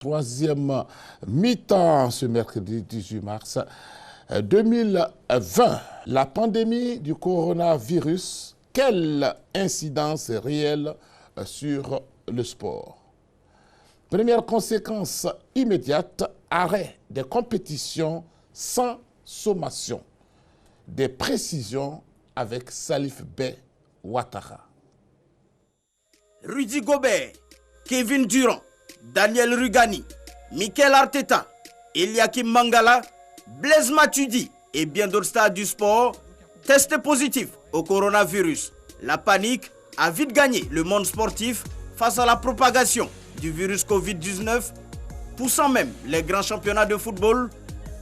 Troisième mi-temps ce mercredi 18 mars 2020. La pandémie du coronavirus, quelle incidence réelle sur le sport? Première conséquence immédiate, arrêt des compétitions sans sommation. Des précisions avec Salif Bey Ouattara. Rudy Gobert, Kevin Durant, Daniel Rugani, Mikel Arteta, Eliakim Mangala, Blaise Matuidi et bien d'autres stars du sport testés positifs au coronavirus. La panique a vite gagné le monde sportif face à la propagation du virus Covid-19, poussant même les grands championnats de football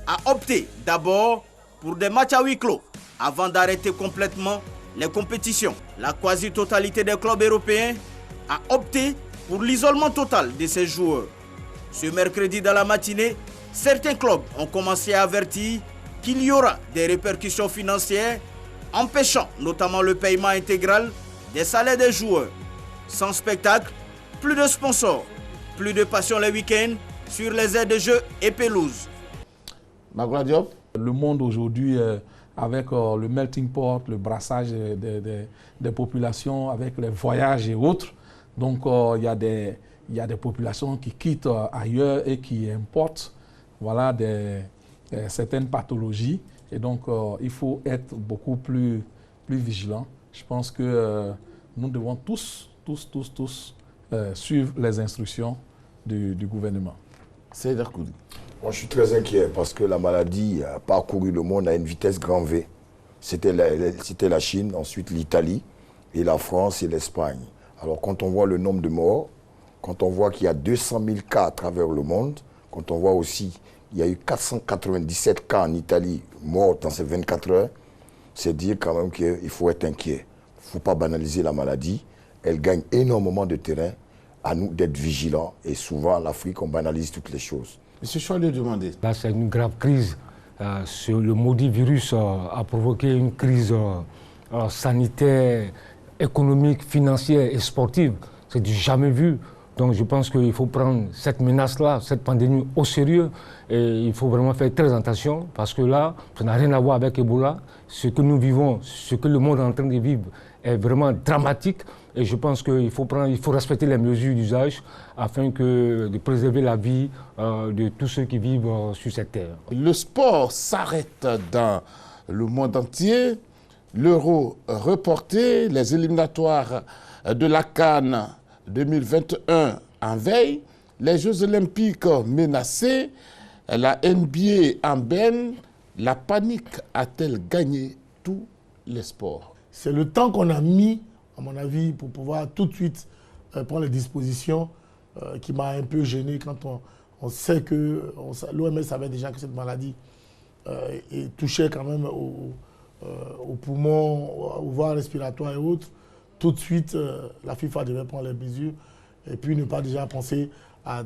à opter d'abord pour des matchs à huis clos avant d'arrêter complètement les compétitions. La quasi-totalité des clubs européens a opté pour l'isolement total de ses joueurs. Ce mercredi dans la matinée, certains clubs ont commencé à avertir qu'il y aura des répercussions financières, empêchant notamment le paiement intégral des salaires des joueurs. Sans spectacle, plus de sponsors, plus de passion les week-ends sur les aires de jeu et pelouses. Magla Diop. Le monde aujourd'hui, avec le melting pot, le brassage des populations, avec les voyages et autres, donc il y a des populations qui quittent ailleurs et qui importent certaines pathologies. Et donc il faut être beaucoup plus vigilant. Je pense que nous devons tous suivre les instructions du gouvernement. C'est Koudi. Moi, je suis très inquiet parce que la maladie a parcouru le monde à une vitesse grand V. C'était la Chine, ensuite l'Italie, et la France et l'Espagne. Alors, quand on voit le nombre de morts, quand on voit qu'il y a 200 000 cas à travers le monde, quand on voit aussi qu'il y a eu 497 cas en Italie morts dans ces 24 heures, c'est dire quand même qu'il faut être inquiet. Il ne faut pas banaliser la maladie. Elle gagne énormément de terrain. À nous d'être vigilants. Et souvent, en Afrique, on banalise toutes les choses. Monsieur Choualé demandait. Là, c'est une grave crise. Le maudit virus a provoqué une crise sanitaire, économique, financière et sportive. C'est du jamais vu. Donc je pense qu'il faut prendre cette menace-là, cette pandémie au sérieux. Et il faut vraiment faire très attention parce que là, ça n'a rien à voir avec Ebola. Ce que nous vivons, ce que le monde est en train de vivre est vraiment dramatique. Et je pense qu'il faut respecter les mesures d'usage afin de préserver la vie de tous ceux qui vivent sur cette terre. Le sport s'arrête dans le monde entier. L'Euro reporté, les éliminatoires de la CAN 2021 en veille, les Jeux olympiques menacés, la NBA en berne. La panique a-t-elle gagné tous les sports? C'est le temps qu'on a mis, à mon avis, pour pouvoir tout de suite prendre les dispositions qui m'a un peu gêné quand on sait que l'OMS savait déjà que cette maladie touchait quand même aux poumons, aux voies respiratoires et autres. Tout de suite, la FIFA devait prendre les mesures et puis ne pas déjà penser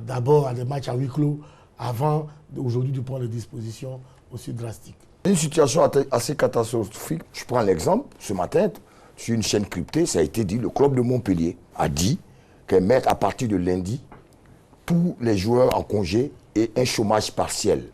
d'abord à des matchs à huis clos avant aujourd'hui de prendre des dispositions aussi drastiques. Une situation assez catastrophique. Je prends l'exemple, ce matin, sur une chaîne cryptée, ça a été dit, le club de Montpellier a dit qu'elle met à partir de lundi tous les joueurs en congé et un chômage partiel.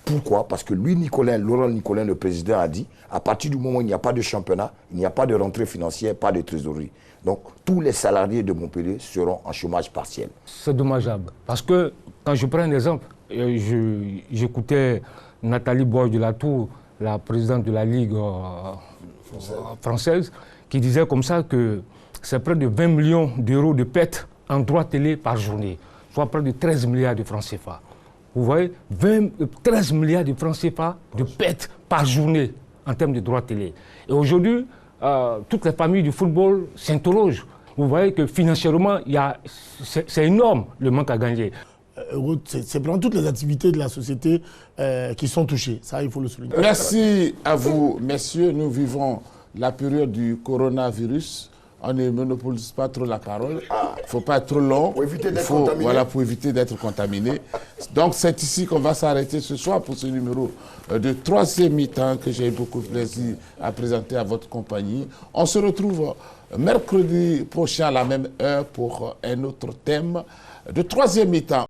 Pourquoi? Parce que lui, Laurent Nicolin, le président, a dit, à partir du moment où il n'y a pas de championnat, il n'y a pas de rentrée financière, pas de trésorerie. Donc, tous les salariés de Montpellier seront en chômage partiel. C'est dommageable. Parce que, quand je prends un exemple, j'écoutais Nathalie Boy de la Tour, la présidente de la Ligue française, qui disait comme ça que c'est près de 20 millions d'euros de pertes en droits télé par journée, soit près de 13 milliards de francs CFA. Vous voyez, 13 milliards de francs CFA de pertes par journée en termes de droits télé. Et aujourd'hui, toutes les familles du football s'interrogent. Vous voyez que financièrement, c'est énorme le manque à gagner. C'est vraiment toutes les activités de la société qui sont touchées. Ça, il faut le souligner. Merci à vous, messieurs. Nous vivons la période du coronavirus. On ne monopolise pas trop la parole. Il ne faut pas être trop long. Pour éviter d'être contaminé. Voilà, pour éviter d'être contaminé. Donc, c'est ici qu'on va s'arrêter ce soir pour ce numéro de troisième mi-temps que j'ai eu beaucoup de plaisir à présenter à votre compagnie. On se retrouve mercredi prochain à la même heure pour un autre thème de troisième mi-temps.